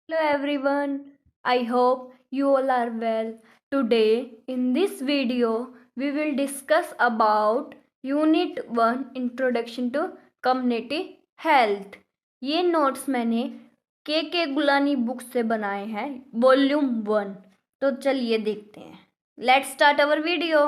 Hello everyone, I hope you all are well. Today in this video we will discuss about Unit 1 Introduction to Community Health. ये notes मैंने के Golani book से बनाए हैं volume 1। तो चलिए देखते हैं। Let's start our video.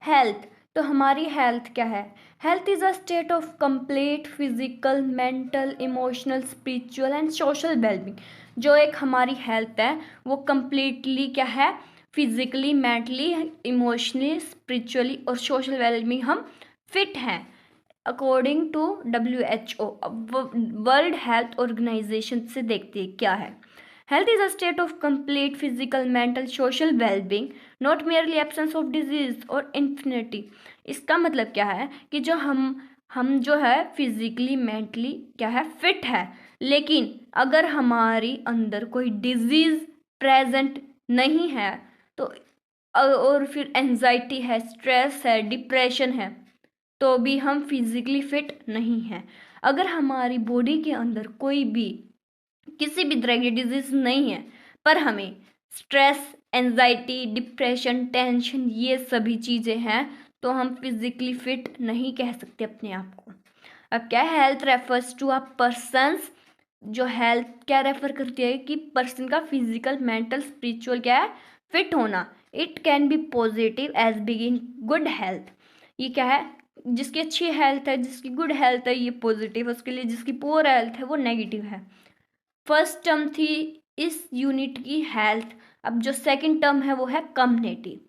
Health. तो हमारी हेल्थ क्या है? Health is a state of complete physical, mental, emotional, spiritual and social wellbeing. जो एक हमारी हेल्थ है वो कंप्लीटली क्या है? फिजिकली, मेंटली, इमोशनली, स्पिरिचुअली और सोशल वेलबींग हम फिट हैं according to WHO, world health organization से देखते हैं क्या है। Health is a state of complete physical, mental, social wellbeing, not merely absence of disease और इन्फिनिटी। इसका मतलब क्या है कि जो हम जो है फिजिकली, मेंटली क्या है, फिट है, लेकिन अगर हमारी अंदर कोई डिजीज प्रेजेंट नहीं है तो और फिर एंजाइटी है, स्ट्रेस है, डिप्रेशन है, तो भी हम फिजिकली फिट नहीं हैं। अगर हमारी बॉडी के अंदर कोई भी किसी भी तरह की डिजीज नहीं है पर हमें स्ट्रेस, एंजाइटी, डिप्रेशन, टेंशन ये सभी चीज़ें हैं तो हम फिजिकली फिट नहीं कह सकते अपने आप को। अब क्या है? Health refers to a persons. जो हेल्थ क्या रेफर करती है कि पर्सन का फिजिकल, मेंटल, स्पिरिचुअल क्या है, फिट होना। It can be positive as begin good health. ये क्या है? जिसकी अच्छी हेल्थ है, जिसकी गुड हेल्थ है ये पॉजिटिव, उसके लिए जिसकी पुअर हेल्थ है वो नेगेटिव है। फर्स्ट टर्म थी इस यूनिट की हेल्थ। अब जो सेकंड टर्म है वो है community.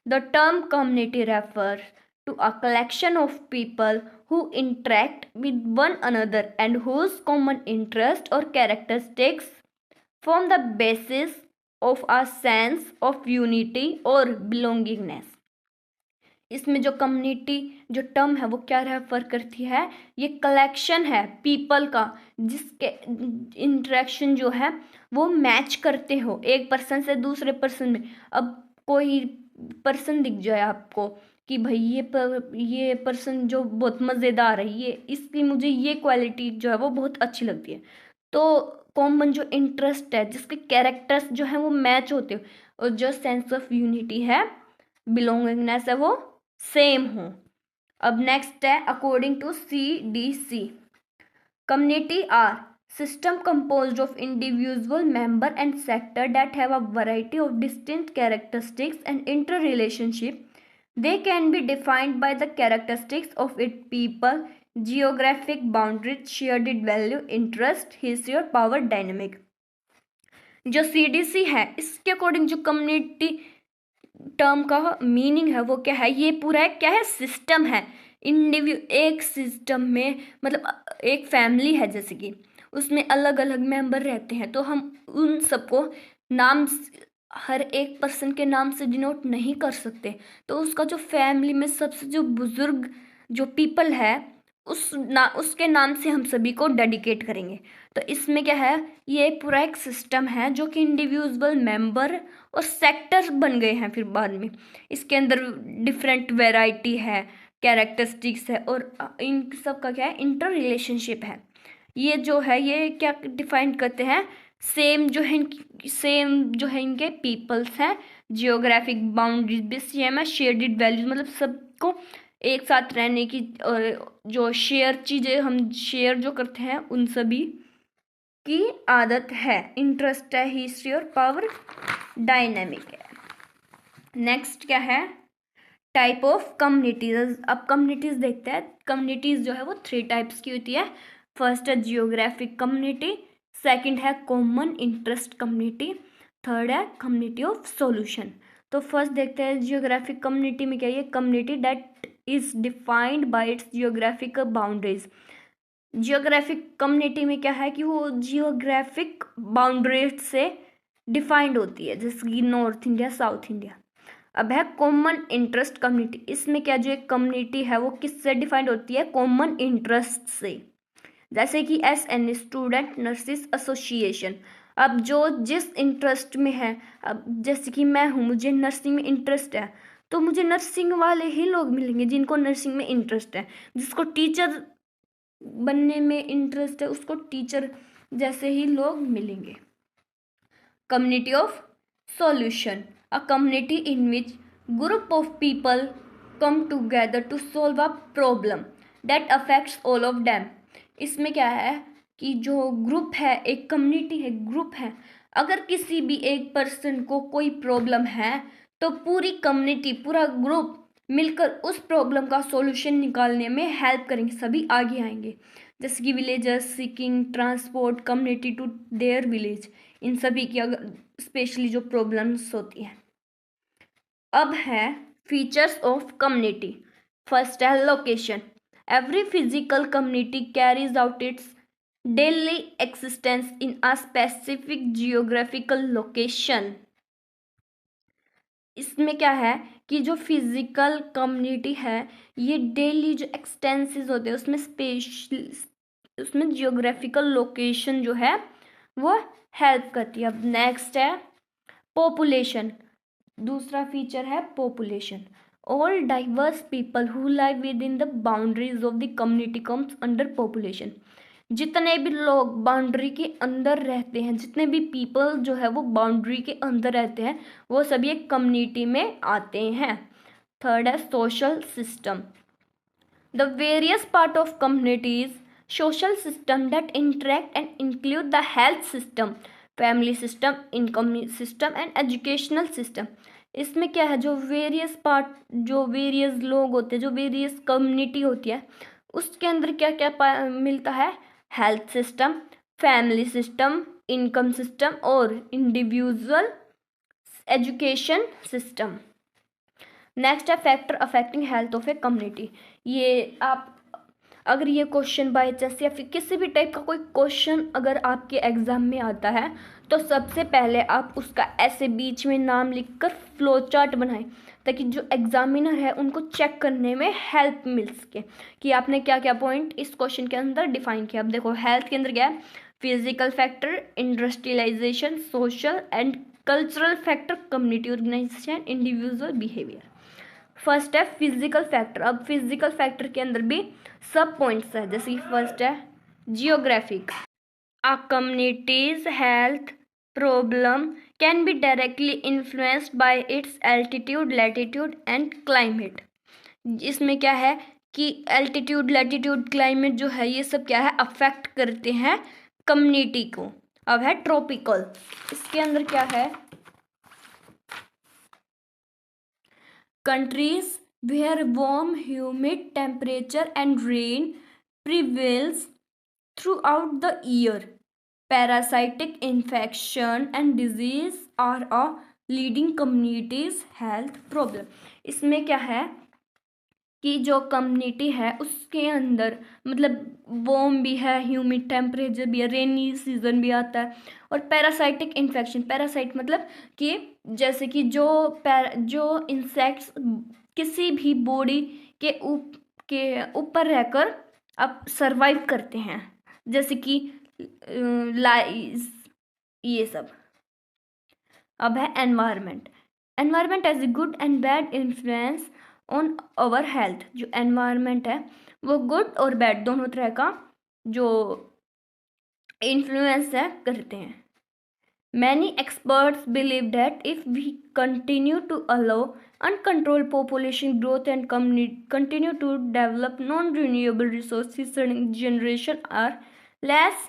The term community refer to a collection of people who interact with one another and whose common interest or characteristics form the basis of a sense of unity or belongingness। इसमें जो community जो term है वो क्या refer करती है? ये collection है पीपल का जिसके इंटरेक्शन जो है वो मैच करते हो एक पर्सन से दूसरे पर्सन में। अब कोई पर्सन दिख जाए आपको कि भाई ये पर्सन जो बहुत मज़ेदार है, ये इसकी मुझे ये क्वालिटी जो है वो बहुत अच्छी लगती है, तो कॉमन जो इंटरेस्ट है, जिसके कैरेक्टर्स जो है वो मैच होते हो और जो सेंस ऑफ यूनिटी है, बिलोंगिंगनेस है, वो सेम हो। अब नेक्स्ट है according to CDC, community are system composed of individual member and sector that have a variety of distinct characteristics and interrelationship. They can be defined by the characteristics of its people, geographic boundaries, shared value, interest, history और power dynamic। जो CDC है इसके according जो community term का meaning है वो क्या है? ये पूरा एक क्या है? सिस्टम है। एक सिस्टम में मतलब एक फैमिली है जैसे कि उसमें अलग अलग मेंबर रहते हैं, तो हम उन सबको नाम हर एक पर्सन के नाम से डिनोट नहीं कर सकते। तो उसका जो फैमिली में सबसे जो बुजुर्ग जो पीपल है उसके नाम से हम सभी को डेडिकेट करेंगे। तो इसमें क्या है? ये पूरा एक सिस्टम है जो कि इंडिविजुअल मेंबर और सेक्टर बन गए हैं फिर बाद में। इसके अंदर डिफरेंट वैरायटी है, कैरेक्टरिस्टिक्स है और इन सब का क्या है? इंटर रिलेशनशिप है। ये जो है ये क्या डिफाइन करते हैं? सेम जो है इनके पीपल्स हैं, जियोग्राफिक बाउंड्रीज भी सेम है, शेयर्ड वैल्यूज मतलब सबको एक साथ रहने की और जो शेयर चीज़ें हम शेयर जो करते हैं उन सभी की आदत है। इंटरेस्ट है, हिस्ट्री और पावर डायनेमिक है। नेक्स्ट क्या है? Type of communities. अब कम्युनिटीज देखते हैं। कम्युनिटीज जो है वो 3 टाइप्स की होती है। फर्स्ट है जियोग्राफिक कम्युनिटी, सेकंड है कॉमन इंटरेस्ट कम्युनिटी, थर्ड है कम्युनिटी ऑफ सॉल्यूशन। तो फर्स्ट देखते हैं जियोग्राफिक कम्युनिटी में क्या है? Community that is defined by it's geographic boundaries. Geographic community में क्या है कि वो जियोग्राफिक बाउंड्रीज से डिफाइंड होती है, जैसे कि नॉर्थ इंडिया, साउथ इंडिया। अब है कॉमन इंटरेस्ट कम्युनिटी। इसमें क्या जो एक कम्युनिटी है वो किससे डिफाइंड होती है? कॉमन इंटरेस्ट से, जैसे कि SN स्टूडेंट नर्सिस एसोसिएशन। अब जो जिस इंटरेस्ट में है, अब जैसे कि मैं हूँ, मुझे नर्सिंग में इंटरेस्ट है, तो मुझे नर्सिंग वाले ही लोग मिलेंगे जिनको नर्सिंग में इंटरेस्ट है। जिसको टीचर बनने में इंटरेस्ट है उसको टीचर जैसे ही लोग मिलेंगे। Community of solution, a community in which group of people come together to solve a problem that affects all of them. इसमें क्या है कि जो ग्रुप है, एक कम्युनिटी है, ग्रुप है, अगर किसी भी एक पर्सन को कोई प्रॉब्लम है तो पूरी कम्युनिटी, पूरा ग्रुप मिलकर उस प्रॉब्लम का सॉल्यूशन निकालने में हेल्प करेंगे, सभी आगे आएंगे। जैसे कि villagers seeking transport community to their village, इन सभी की अगर स्पेशली जो प्रॉब्लम्स होती हैं। अब है फीचर्स ऑफ कम्युनिटी। फर्स्ट है location. Every physical community carries out it's daily existence in a specific geographical location. इसमें क्या है कि जो फिजिकल कम्युनिटी है ये डेली जो एक्सटेंसेस होते हैं उसमें जियोग्राफिकल लोकेशन जो है वो हेल्प करती है। अब नेक्स्ट है पॉपुलेशन। दूसरा फीचर है population. All diverse people who live with in the boundaries of the community comes under population. जितने भी लोग बाउंड्री के अंदर रहते हैं, जितने भी पीपल जो है वो बाउंड्री के अंदर रहते हैं, वो सभी एक कम्युनिटी में आते हैं। थर्ड है social system. The various part of communities social system that interact and include the health system, family system, income system and educational system। इसमें क्या है, जो वेरियस पार्ट, जो वेरियस लोग होते हैं, जो वेरियस कम्युनिटी होती है, उसके अंदर क्या क्या मिलता है, health system, family system, income system और इंडिविजुअल एजुकेशन सिस्टम। नेक्स्ट है factor affecting health of a community. ये आप अगर ये क्वेश्चन बाय चांस या फिर किसी भी टाइप का कोई क्वेश्चन अगर आपके एग्ज़ाम में आता है तो सबसे पहले आप उसका ऐसे बीच में नाम लिखकर फ्लो चार्ट बनाएं, ताकि जो एग्जामिनर है उनको चेक करने में हेल्प मिल सके कि आपने क्या क्या पॉइंट इस क्वेश्चन के अंदर डिफाइन किया। अब देखो हेल्थ के अंदर क्या है, physical factor, industrialization, social and cultural factor, community organization, individual behaviour. First है फिजिकल फैक्टर। अब फिजिकल फैक्टर के अंदर भी सब पॉइंट्स है, जैसे फर्स्ट है geographic. A communities health problem can be directly influenced by its altitude, latitude and climate. इसमें क्या है कि एल्टीट्यूड, लैटिट्यूड, क्लाइमेट जो है ये सब क्या है, अफेक्ट करते हैं कम्युनिटी को। अब है ट्रॉपिकल। इसके अंदर क्या है, countries where warm humid temperature and rain prevails throughout the year, parasitic infection and disease are a leading communities health problem। इसमें क्या है कि जो कम्युनिटी है उसके अंदर मतलब वार्म भी है, ह्यूमिड टेम्परेचर भी है, रेनी सीजन भी आता है, और पैरासाइटिक इन्फेक्शन। पैरासाइट मतलब कि जैसे कि जो इंसेक्ट्स किसी भी बॉडी के ऊपर रहकर अब सरवाइव करते हैं, जैसे कि लाइस, ये सब। अब है environment. Environment as a good and bad influence on our health. जो एनवायरनमेंट है वो गुड और बैड दोनों तरह का जो इन्फ्लुएंस है करते हैं। Many experts believe that if we continue to allow uncontrolled population growth and continue to develop non-renewable resources, generation are less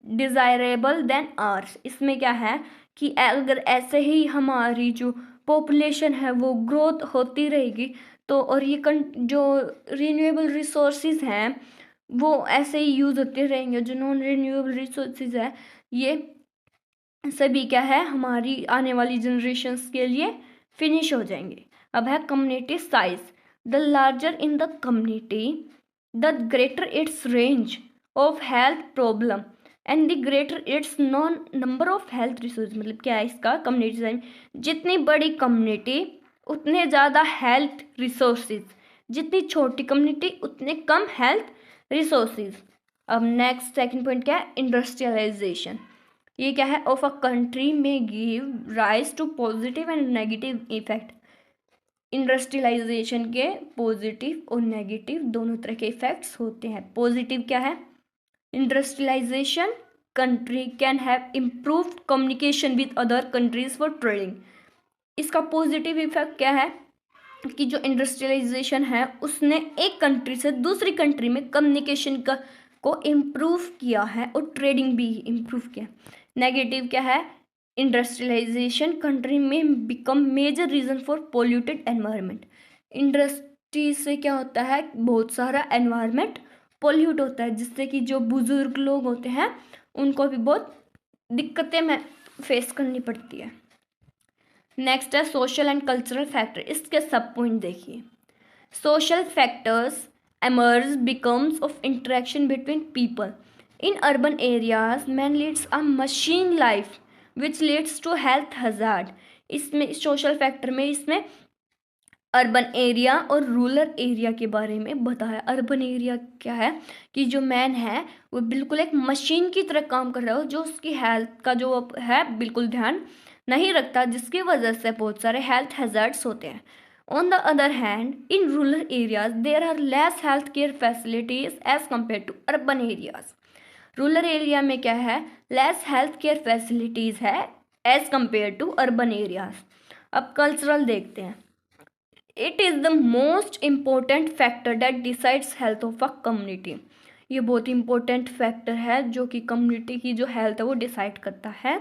desirable than ours। इसमें क्या है कि अगर ऐसे ही हमारी जो पॉपुलेशन है वो ग्रोथ होती रहेगी तो, और ये जो रिन्यूएबल रिसोर्सेज हैं वो ऐसे ही यूज़ होते रहेंगे, जो नॉन रिन्यूएबल रिसोर्सेज है ये सभी क्या है हमारी आने वाली जनरेशन्स के लिए फिनिश हो जाएंगे। अब है community size. The larger in the community the greater it's range of health problem and the greater it's non number of health resource. मतलब क्या है इसका, कम्युनिटी साइज जितनी बड़ी कम्युनिटी उतने ज़्यादा हेल्थ रिसोर्सेज, जितनी छोटी कम्युनिटी उतने कम हेल्थ रिसोर्सेज। अब नेक्स्ट सेकंड पॉइंट क्या है, इंडस्ट्रियलाइजेशन। ये क्या है, ऑफ अ कंट्री में give rise to positive and negative effect. Industrialization के पॉजिटिव और नेगेटिव दोनों तरह के इफेक्ट्स होते हैं। पॉजिटिव क्या है, industrialization country can have improved communication with other countries for trading. इसका पॉजिटिव इफेक्ट क्या है कि जो इंडस्ट्रियलाइजेशन है उसने एक कंट्री से दूसरी कंट्री में कम्युनिकेशन का को इम्प्रूव किया है और ट्रेडिंग भी इम्प्रूव किया. नेगेटिव क्या है, इंडस्ट्रियलाइजेशन कंट्री में become major reason for polluted environment. Industry से क्या होता है, बहुत सारा एनवायरनमेंट पोल्यूट होता है, जिससे कि जो बुजुर्ग लोग होते हैं उनको भी बहुत दिक्कतें में फेस करनी पड़ती है. नेक्स्ट है सोशल एंड कल्चरल फैक्टर. इसके सब पॉइंट देखिए. Social factors emerge becomes of interaction between people. In urban areas, man leads a machine life which leads to health hazard. इसमें सोशल फैक्टर में इसमें अर्बन एरिया और rural area के बारे में बताया. अर्बन एरिया क्या है कि जो मैन है वो बिल्कुल एक मशीन की तरह काम कर रहा हो, जो उसकी हेल्थ का जो है बिल्कुल ध्यान नहीं रखता, जिसकी वजह से बहुत सारे हेल्थ हैज़ार्ड्स होते हैं. On the other hand, in rural areas, there are less healthcare facilities as compared to urban areas. Rural area में क्या है, लेस हेल्थ केयर फैसिलिटीज़ है as compare to urban areas. अब कल्चरल देखते हैं. It is the most important factor that decides health of a community. ये बहुत important factor है जो कि कम्युनिटी की जो हेल्थ है वो डिसाइड करता है.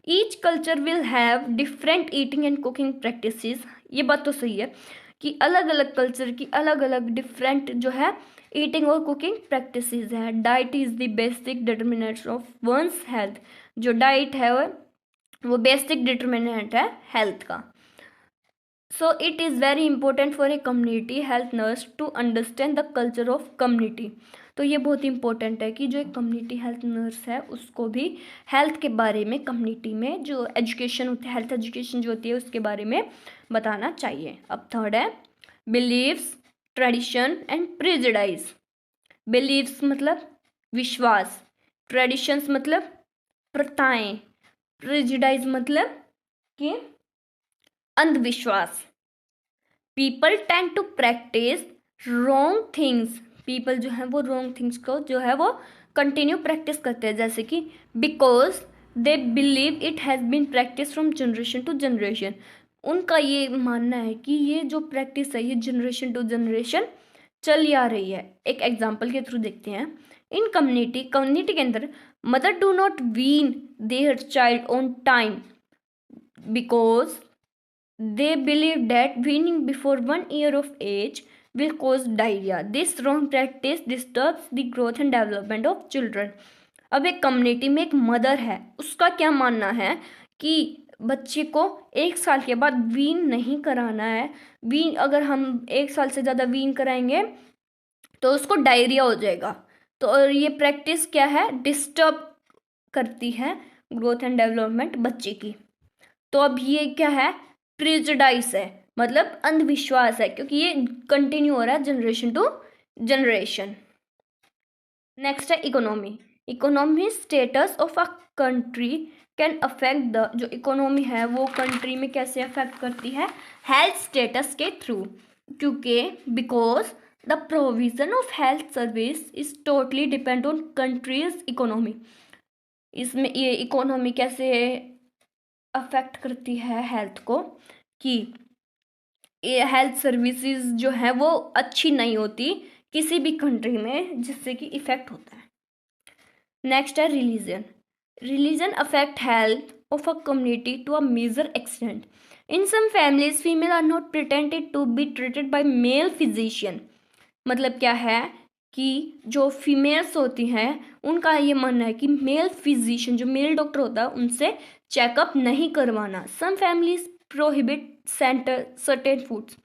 Each culture will have different eating and cooking practices. ये बात तो सही है कि अलग अलग कल्चर की अलग अलग डिफरेंट जो है ईटिंग और कुकिंग प्रैक्टिसेस है. Diet is the basic determinant of one's health. जो डाइट है वो बेसिक डिटर्मिनेंट है हेल्थ का. So it is very important for a community health nurse to understand the culture of community. तो ये बहुत इंपॉर्टेंट है कि जो एक कम्युनिटी हेल्थ नर्स है उसको भी हेल्थ के बारे में कम्युनिटी में जो एजुकेशन होती है, हेल्थ एजुकेशन जो होती है उसके बारे में बताना चाहिए. अब थर्ड है beliefs, tradition and prejudice. Beliefs मतलब विश्वास, ट्रेडिशंस मतलब प्रथाएं, प्रेजुडाइज मतलब कि अंधविश्वास. People tend to practice wrong things. People जो है वो रॉन्ग थिंग्स को जो है वो कंटिन्यू प्रैक्टिस करते हैं, जैसे कि because they believe it has been practice from generation to generation. उनका ये मानना है कि ये जो प्रैक्टिस है ये जनरेशन टू जनरेशन चली आ रही है. एक एग्जाम्पल के थ्रू देखते हैं. इन कम्युनिटी के अंदर mother do not wean their child on time because they believe that weaning before 1 year of age will cause diarrhea. This wrong practice disturbs the growth and development of children. अब एक community में एक mother है, उसका क्या मानना है कि बच्चे को 1 साल के बाद वीन नहीं कराना है. वीन अगर हम 1 साल से ज़्यादा वीन कराएंगे तो उसको डायरिया हो जाएगा. तो और ये प्रैक्टिस क्या है, डिस्टर्ब करती है ग्रोथ एंड डेवलपमेंट बच्चे की. तो अब ये क्या है, प्रेजुडाइस है, मतलब अंधविश्वास है, क्योंकि ये कंटिन्यू हो रहा है जनरेशन टू जनरेशन. नेक्स्ट है economy. Economy status of a country can affect the. जो इकोनॉमी है वो कंट्री में कैसे अफेक्ट करती है, हेल्थ स्टेटस के थ्रू. क्योंकि because the provision of health service is totally depend on countries economy. इसमें ये इकोनॉमी कैसे अफेक्ट करती है हेल्थ को कि ये हेल्थ सर्विसेज जो है वो अच्छी नहीं होती किसी भी कंट्री में, जिससे कि इफ़ेक्ट होता है. नेक्स्ट है religion. Religion affect health of a community to a major extent. In some families female are not pretended to be treated by male physician. मतलब क्या है कि जो फीमेल्स होती हैं उनका ये मानना है कि मेल फिजिशियन जो मेल डॉक्टर होता है उनसे चेकअप नहीं करवाना. Some families prohibit certain foods.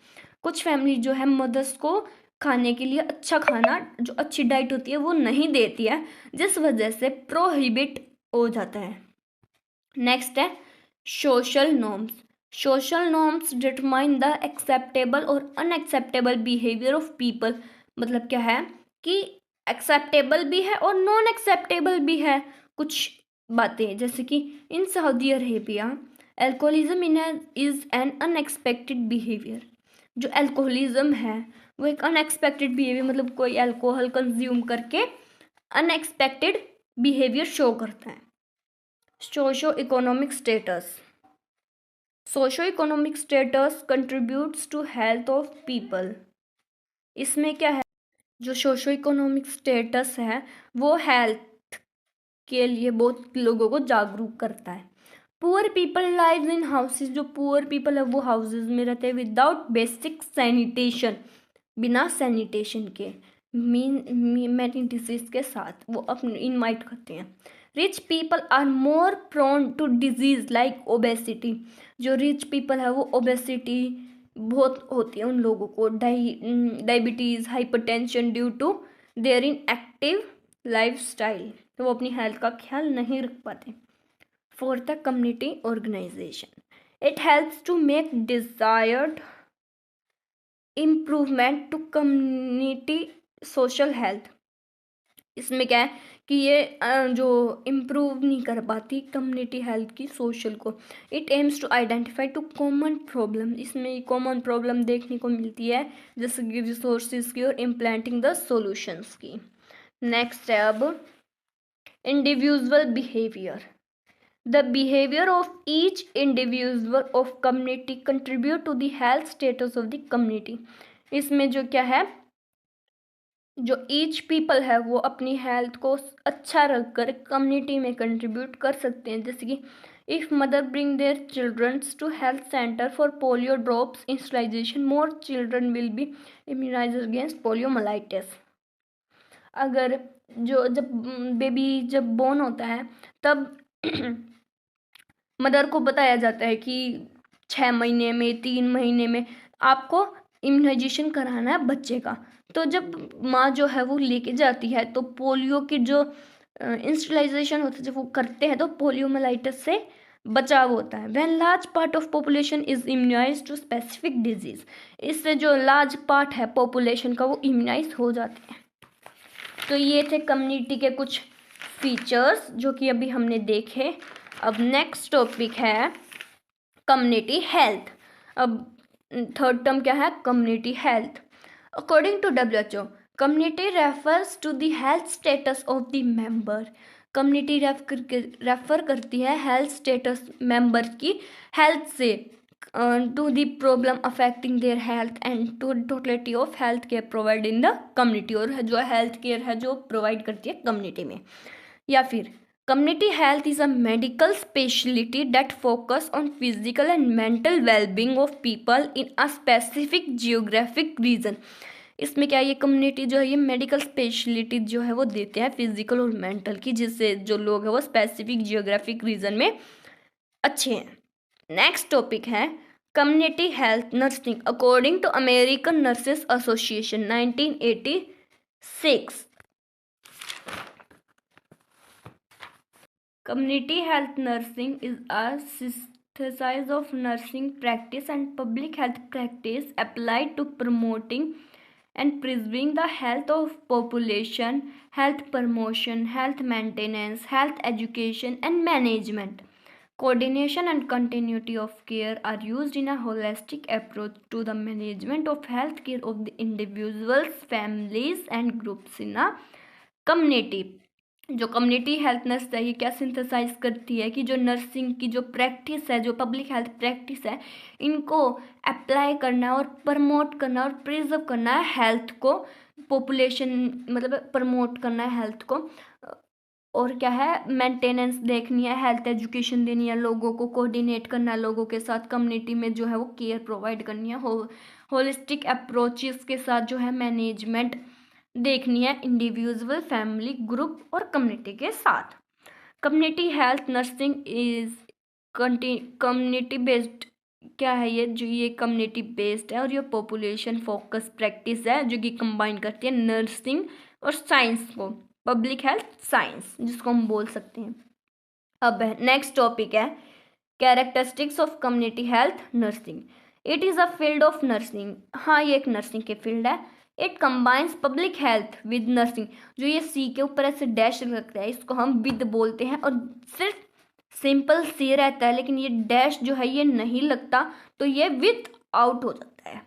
कुछ फैमिली जो है मदर्स को खाने के लिए अच्छा खाना जो अच्छी डाइट होती है वो नहीं देती है, जिस वजह से प्रोहिबिट हो जाता है. नेक्स्ट है social norms. Social norms determine the acceptable और अनएक्सेप्टेबल बिहेवियर ऑफ पीपल. मतलब क्या है कि एक्सेप्टेबल भी है और नॉन एक्सेप्टेबल भी है कुछ बातें, जैसे कि in Saudi Arabia alcoholism is an unexpected behaviour. जो एल्कोहलिज्म है वो एक अनएक्सपेक्टेड बिहेवियर, मतलब कोई अल्कोहल कंज्यूम करके अनएक्सपेक्टेड बिहेवियर शो करता है। Socio economic status contributes to health of people. इसमें क्या है, जो सोशो इकोनॉमिक स्टेटस है वो हेल्थ के लिए बहुत लोगों को जागरूक करता है। Poor people live in houses, जो पुअर पीपल है वो हाउसेज में रहते हैं विदाउट बेसिक सैनिटेशन, बिना सैनिटेशन के, मैनी डिजीज के साथ वो अपने इनवाइट करते हैं। Rich people are more prone to disease like obesity, जो रिच पीपल है वो ओबेसिटी बहुत होती है उन लोगों को, diabetes, hypertension due to their inactive life style, तो वो अपनी हेल्थ का ख्याल नहीं रख पाते। फोर्थ है community organization, it helps to make desired improvement to community social health. इसमें क्या है कि ये जो इम्प्रूव नहीं कर पाती कम्युनिटी हेल्थ की सोशल को। It aims to identify to common problem, इसमें कॉमन प्रॉब्लम देखने को मिलती है जैसे कि रिसोर्सेज की और इम्प्लांटिंग द सॉल्यूशंस की। नेक्स्ट है अब individual behaviour, the behaviour of each individual of community contribute to the health status of the community. इसमें जो क्या है, जो ईच पीपल है वो अपनी हेल्थ को अच्छा रखकर कम्युनिटी में कंट्रीब्यूट कर सकते हैं। जैसे कि if mother bring their childrens to health centre for polio drops instillation, more children will be immunise against poliomyelitis. अगर जब बेबी जब बोर्न होता है तब मदर को बताया जाता है कि 6 महीने में, 3 महीने में आपको इम्यूनाइजेशन कराना है बच्चे का। तो जब माँ जो है वो लेके जाती है तो पोलियो की जो इंस्टलाइजेशन होता है जब वो करते हैं तो पोलियोमाइलाइटिस से बचाव होता है। When large part of population is immunize to specific disease, इससे जो लार्ज पार्ट है पॉपुलेशन का वो इम्यूनाइज हो जाते हैं। तो ये थे कम्युनिटी के कुछ फीचर्स जो कि अभी हमने देखे। अब नेक्स्ट टॉपिक है कम्युनिटी हेल्थ। अब थर्ड टर्म क्या है, community health. According to WHO, community refers to the health status of the member. Community refer करती है हेल्थ स्टेटस मेंबर की हेल्थ से to the problem affecting their health and to totality of health care provide in the community, और जो health care है जो provide करती है कम्युनिटी में। या फिर community health is a medical specialty that focus on physical and mental well-being of people in a specific geographic region। इसमें क्या है, ये कम्युनिटी जो है ये मेडिकल स्पेशलिटी जो है वो देते हैं फिजिकल और मेंटल की, जिससे जो लोग हैं वो स्पेसिफिक जियोग्राफिक रीजन में अच्छे हैं। नेक्स्ट टॉपिक है community health nursing. According to American nurses association 1986, community health nursing is a synthesis of nursing practice and public health practice applied to promoting and preserving the health of population, health promotion, health maintenance, health education and management. Coordination and continuity of care are used in a holistic approach to the management of health care of the individuals, families and groups in a community। जो community health nurse है ये क्या synthesise करती है कि जो nursing की जो प्रैक्टिस है, जो पब्लिक हेल्थ प्रैक्टिस है, इनको अप्लाई करना है और प्रमोट करना है और प्रिजर्व करना है हेल्थ को, पॉपुलेशन मतलब प्रमोट करना है हेल्थ को, और क्या है मेंटेनेंस देखनी है, हेल्थ एजुकेशन देनी है लोगों को, कोऑर्डिनेट करना है लोगों के साथ, कम्युनिटी में जो है वो केयर प्रोवाइड करनी है, होलिस्टिक अप्रोचेस के साथ जो है मैनेजमेंट देखनी है इंडिविजुअल, फैमिली, ग्रुप और कम्युनिटी के साथ। Community health nursing is community based, क्या है ये, जो ये कम्युनिटी बेस्ड है और ये पॉपुलेशन फोकस प्रैक्टिस है जो कि कंबाइन करती है नर्सिंग और साइंस को, पब्लिक हेल्थ साइंस जिसको हम बोल सकते हैं। अब नेक्स्ट टॉपिक है characteristics of community health nursing. It is a field of nursing, हाँ ये एक नर्सिंग के फील्ड है। It combines public health with nursing, जो ये सी के ऊपर ऐसे डैश लगता है इसको हम विद बोलते हैं, और सिर्फ सिंपल सी रहता है लेकिन ये डैश जो है ये नहीं लगता तो ये विद आउट हो जाता है।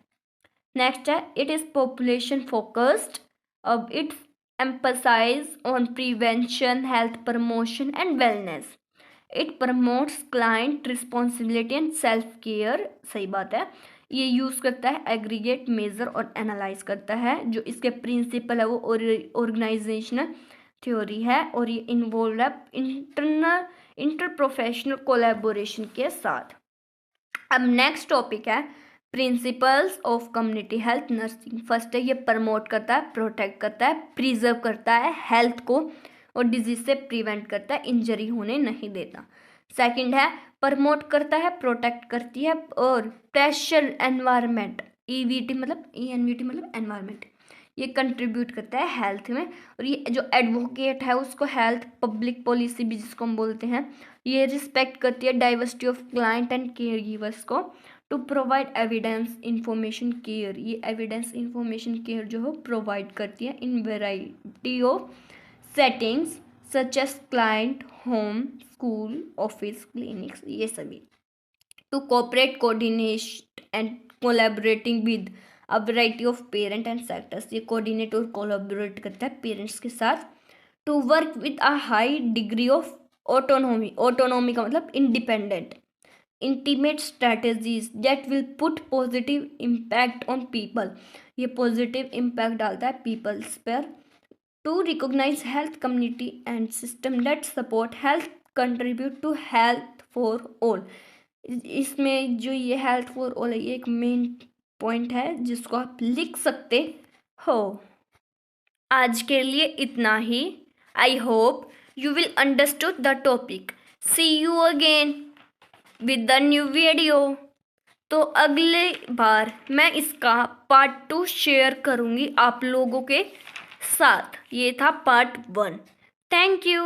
नेक्स्ट है इट इज़ पॉपुलेशन फोकस्ड। अब it emphasize on prevention, health promotion and wellness. It promotes client responsibility and self care. सही बात है. ये यूज़ करता है एग्रीगेट, मेजर और एनालाइज करता है. जो इसके प्रिंसिपल है वो ऑर्गेनाइजेशनल थ्योरी है और ये इन्वॉल्व है इंटरप्रोफेशनल कोलैबोरेशन के साथ. अब नेक्स्ट टॉपिक है principles of community health nursing. First है ये प्रमोट करता है, प्रोटेक्ट करता है, प्रिजर्व करता है हेल्थ को और डिजीज से प्रिवेंट करता है, इंजरी होने नहीं देता. सेकंड है प्रमोट करता है, प्रोटेक्ट करती है और प्रेशर एनवायरनमेंट, ईवीटी मतलब ENVT मतलब एनवायरनमेंट, ये कंट्रीब्यूट करता है हेल्थ में. और ये जो एडवोकेट है उसको हेल्थ पब्लिक पॉलिसी भी जिसको हम बोलते हैं, ये रिस्पेक्ट करती है diversity of client and care givers को to provide evidence information care. ये एविडेंस इंफॉर्मेशन केयर जो है प्रोवाइड करती है in variety of settings such as client, home, school, office, clinics, ये सभी. To cooperate, coordinate and collaborating with a variety of parent and sectors. ये coordinate और collaborate करता है पेरेंट्स के साथ. To work with a high degree of autonomy, autonomy का मतलब independent, intimate strategies that will put positive impact on people. ये positive impact डालता है पीपल्स पर. To recognize health community and system that support health, contribute to health for all. इसमें जो ये health for all है ये एक मेन पॉइंट है जिसको आप लिख सकते हो. आज के लिए इतना ही. I hope you will understood the topic. See you again with the new video. तो अगले बार मैं इसका पार्ट 2 शेयर करूँगी आप लोगों के साथ. ये था पार्ट 1. Thank you.